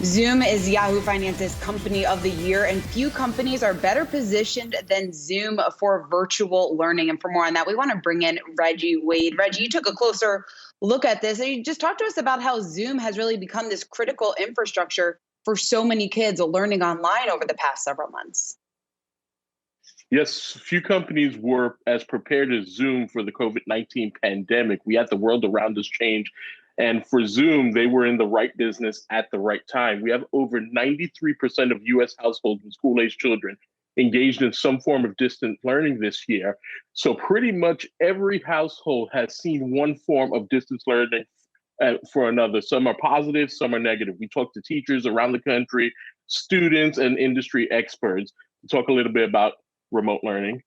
Zoom is Yahoo Finance's Company of the Year, and few companies are better positioned than Zoom for virtual learning. And for more on that, we want to bring in Reggie Wade. Reggie, you took a closer look at this, and you just talked to us about how Zoom has really become this critical infrastructure for so many kids learning online over the past several months. Yes, few companies were as prepared as Zoom for the COVID-19 pandemic. We had the world around us change. And for Zoom, they were in the right business at the right time. We have over 93% of US households with school-aged children engaged in some form of distant learning this year. So pretty much every household has seen one form of distance learning for another. Some are positive, some are negative. We talked to teachers around the country, students, and industry experts to talk a little bit about remote learning.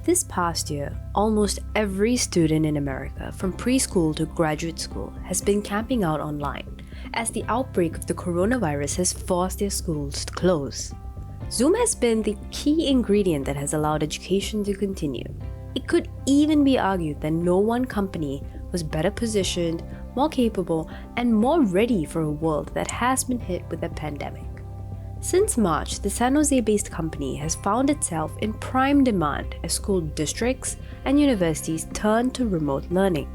This past year, almost every student in America, from preschool to graduate school, has been camping out online as the outbreak of the coronavirus has forced their schools to close. Zoom has been the key ingredient that has allowed education to continue. It could even be argued that no one company was better positioned, more capable, and more ready for a world that has been hit with a pandemic. Since March, the San Jose-based company has found itself in prime demand as school districts and universities turn to remote learning.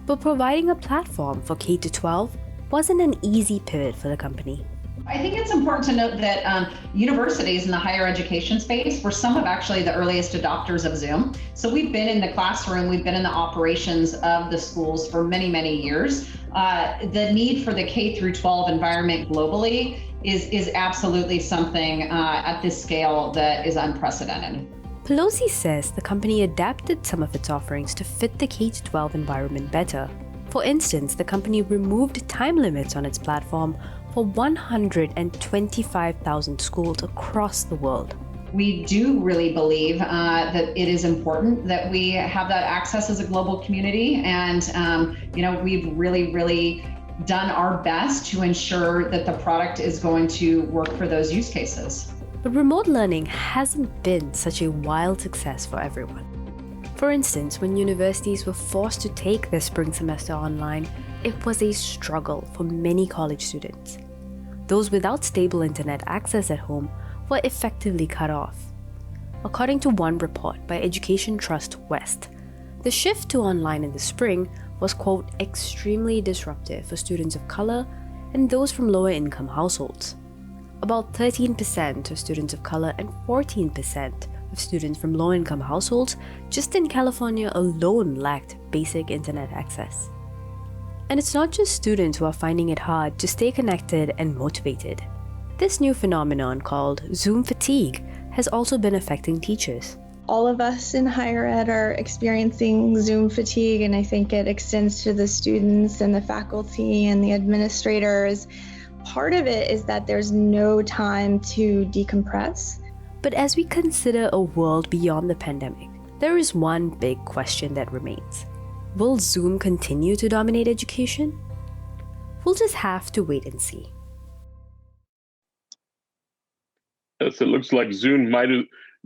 But providing a platform for K-12 wasn't an easy pivot for the company. I think it's important to note that universities in the higher education space were some of actually the earliest adopters of Zoom. So we've been in the classroom, we've been in the operations of the schools for many, many years. The need for the K through 12 environment globally is absolutely something at this scale that is unprecedented. Pelosi says the company adapted some of its offerings to fit the K-12 environment better. For instance, the company removed time limits on its platform for 125,000 schools across the world. We do really believe that it is important that we have that access as a global community, and we've really done our best to ensure that the product is going to work for those use cases. But remote learning hasn't been such a wild success for everyone. For instance, when universities were forced to take their spring semester online, it was a struggle for many college students. Those without stable internet access at home were effectively cut off. According to one report by Education Trust West, the shift to online in the spring was, quote, extremely disruptive for students of color and those from lower income households. About 13% of students of color and 14% of students from low income households just in California alone lacked basic internet access. And it's not just students who are finding it hard to stay connected and motivated. This new phenomenon called Zoom fatigue has also been affecting teachers. All of us in higher ed are experiencing Zoom fatigue, and I think it extends to the students and the faculty and the administrators. Part of it is that there's no time to decompress. But as we consider a world beyond the pandemic, there is one big question that remains. Will Zoom continue to dominate education? We'll just have to wait and see. Yes, it looks like Zoom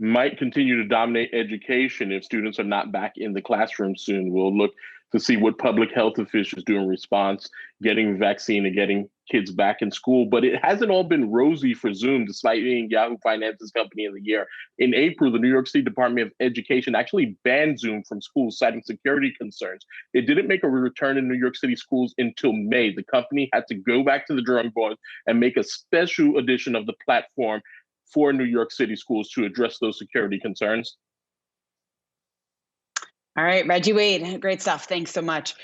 might continue to dominate education if students are not back in the classroom soon. We'll look to see what public health officials do in response, getting vaccine and getting kids back in school. But it hasn't all been rosy for Zoom, despite being Yahoo Finance's Company of the Year. In April, the New York City Department of Education actually banned Zoom from schools, citing security concerns. It didn't make a return in New York City schools until May. The company had to go back to the drawing board and make a special edition of the platform for New York City schools to address those security concerns. All right, Reggie Wade, great stuff. Thanks so much.